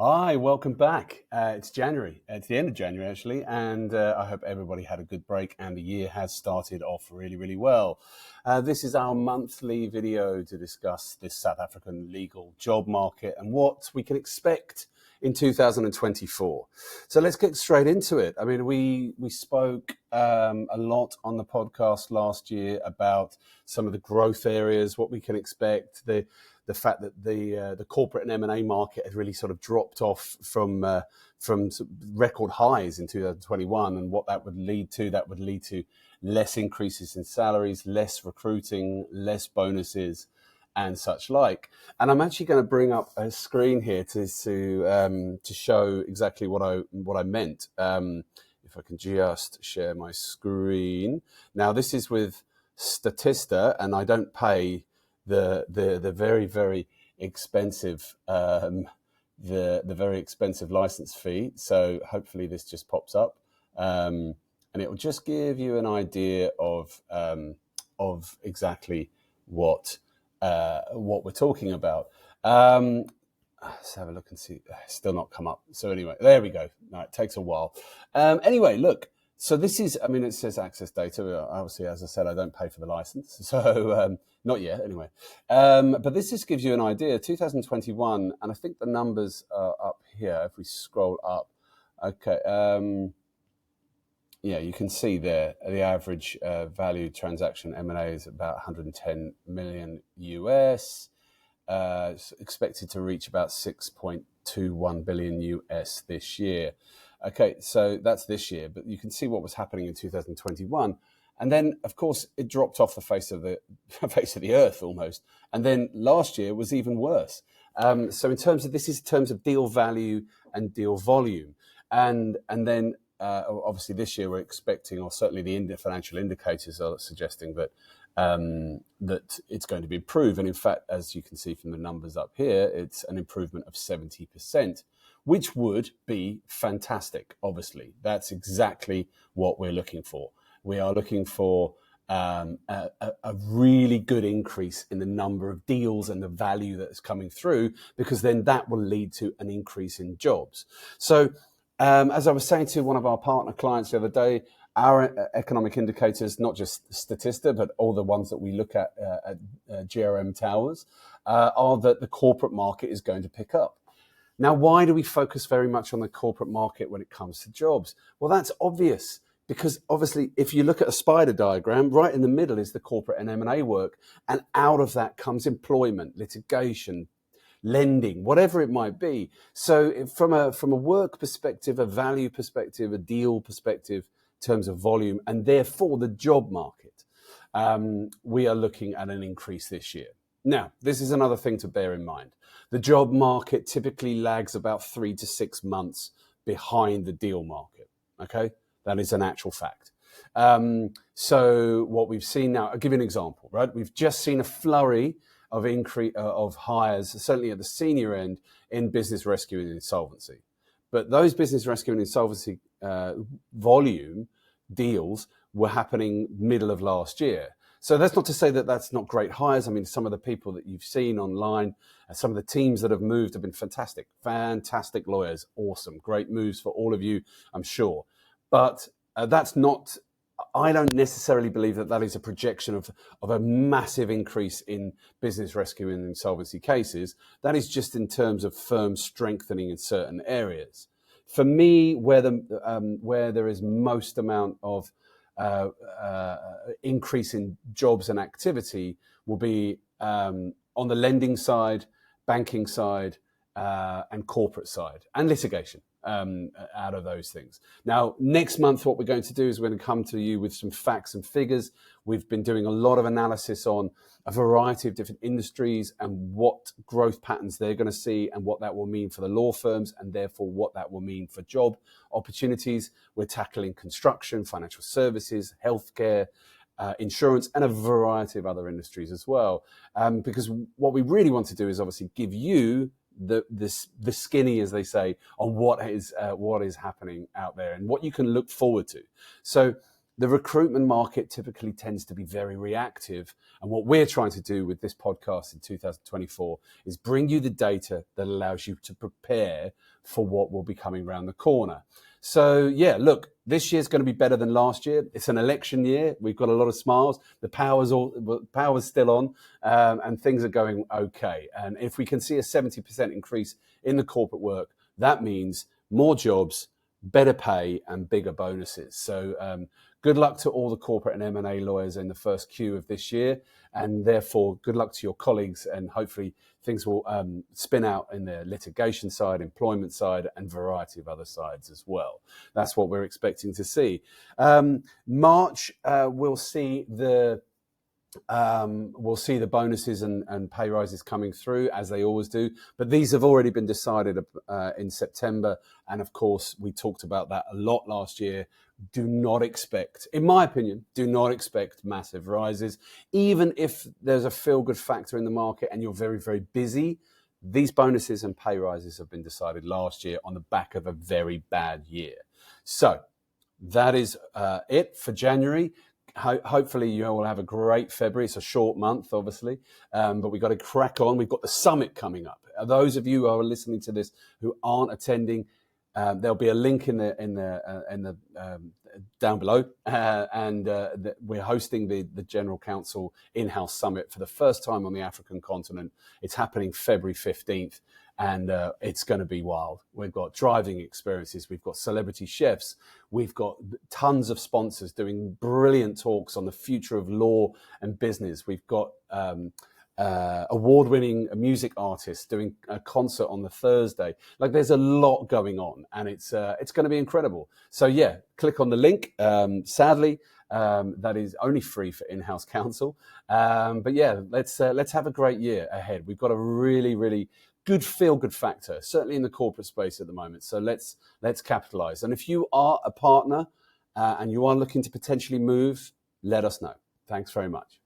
Hi, welcome back. It's January. It's the end of January, actually, and I hope everybody had a good break and the year has started off really, really well. This is our monthly video to discuss this South African legal job market and what we can expect in 2024. So let's get straight into it. I mean, we spoke a lot on the podcast last year about some of the growth areas, what we can expect, the fact that the corporate and M&A market had really sort of dropped off from record highs in 2021, and what that would lead to. That would lead to less increases in salaries, less recruiting, less bonuses, and such like. And I'm actually going to bring up a screen here to show exactly what I meant. If I can just share my screen. Now, this is with Statista, and I don't pay the very, very expensive the very expensive license fee. So hopefully this just pops up, and it will just give you an idea of exactly what we're talking about. Let's have a look and see. Still not come up. So anyway, there we go. No, it takes a while. Anyway, look. So this is, I mean, it says access data. Obviously, as I said, I don't pay for the license. So not yet, anyway. But this just gives you an idea. 2021, and I think the numbers are up here. If we scroll up, okay. Yeah, you can see there the average value transaction M&A is about 110 million US. It's expected to reach about 6.21 billion US this year. Okay, so that's this year, but you can see what was happening in 2021, and then of course it dropped off the face of the face of the earth almost, and then last year was even worse. So in terms of this is in terms of deal value and deal volume, and then obviously this year we're expecting, or certainly the financial indicators are suggesting that that it's going to be improved. And in fact, as you can see from the numbers up here, it's an improvement of 70%, which would be fantastic. Obviously, that's exactly what we're looking for. We are looking for a really good increase in the number of deals and the value that is coming through, because then that will lead to an increase in jobs. So as I was saying to one of our partner clients the other day, our economic indicators, not just Statista, but all the ones that we look at GRM Towers, are that the corporate market is going to pick up. Now, why do we focus very much on the corporate market when it comes to jobs? Well, that's obvious, because obviously if you look at a spider diagram, right in the middle is the corporate and M&A work, and out of that comes employment, litigation, lending, whatever it might be. So from a work perspective, a value perspective, a deal perspective, in terms of volume, and therefore the job market, we are looking at an increase this year. Now, this is another thing to bear in mind. The job market typically lags about 3 to 6 months behind the deal market. Okay, that is an actual fact. So what we've seen now, I'll give you an example, right? We've just seen a flurry of increase of hires, certainly at the senior end, in business rescue and insolvency. But those business rescue and insolvency volume deals were happening middle of last year. So that's not to say that that's not great hires. I mean, some of the people that you've seen online, some of the teams that have moved have been fantastic, fantastic lawyers, awesome, great moves for all of you, I'm sure. But that's not, I don't necessarily believe that that is a projection of a massive increase in business rescue and insolvency cases. That is just in terms of firms strengthening in certain areas. For me, where there is most amount of increase in jobs and activity will be on the lending side, banking side, and corporate side, and litigation. Out of those things. Now, next month, what we're going to do is we're going to come to you with some facts and figures. We've been doing a lot of analysis on a variety of different industries and what growth patterns they're going to see and what that will mean for the law firms, and therefore what that will mean for job opportunities. We're tackling construction, financial services, healthcare, insurance, and a variety of other industries as well. Because what we really want to do is obviously give you the skinny, as they say, on what is happening out there and what you can look forward to. So the recruitment market typically tends to be very reactive. And what we're trying to do with this podcast in 2024 is bring you the data that allows you to prepare for what will be coming around the corner. So yeah, look, this year's going to be better than last year. It's an election year. We've got a lot of smiles. The power's still on, and things are going okay. And if we can see a 70% increase in the corporate work, that means more jobs, better pay, and bigger bonuses. So good luck to all the corporate and M&A lawyers in the first Q of this year, and therefore good luck to your colleagues, and hopefully things will spin out in the litigation side, employment side, and variety of other sides as well. That's what we're expecting to see. March, we'll see the bonuses and pay rises coming through, as they always do. But these have already been decided in September. And of course, we talked about that a lot last year. Do not expect, in my opinion, massive rises. Even if there's a feel-good factor in the market and you're very, very busy, these bonuses and pay rises have been decided last year on the back of a very bad year. So that is it for January. Hopefully you will have a great February. It's a short month, obviously, but we've got to crack on. We've got the summit coming up. Those of you who are listening to this who aren't attending, there'll be a link in the down below, and we're hosting the General Counsel in-house summit for the first time on the African continent. It's happening February 15th. And it's going to be wild. We've got driving experiences. We've got celebrity chefs. We've got tons of sponsors doing brilliant talks on the future of law and business. We've got award-winning music artists doing a concert on the Thursday. Like, there's a lot going on, and it's going to be incredible. So yeah, click on the link. Sadly, that is only free for in-house counsel. But yeah, let's have a great year ahead. We've got a really, really good feel-good factor, certainly in the corporate space at the moment. So let's capitalize. And if you are a partner and you are looking to potentially move, let us know. Thanks very much.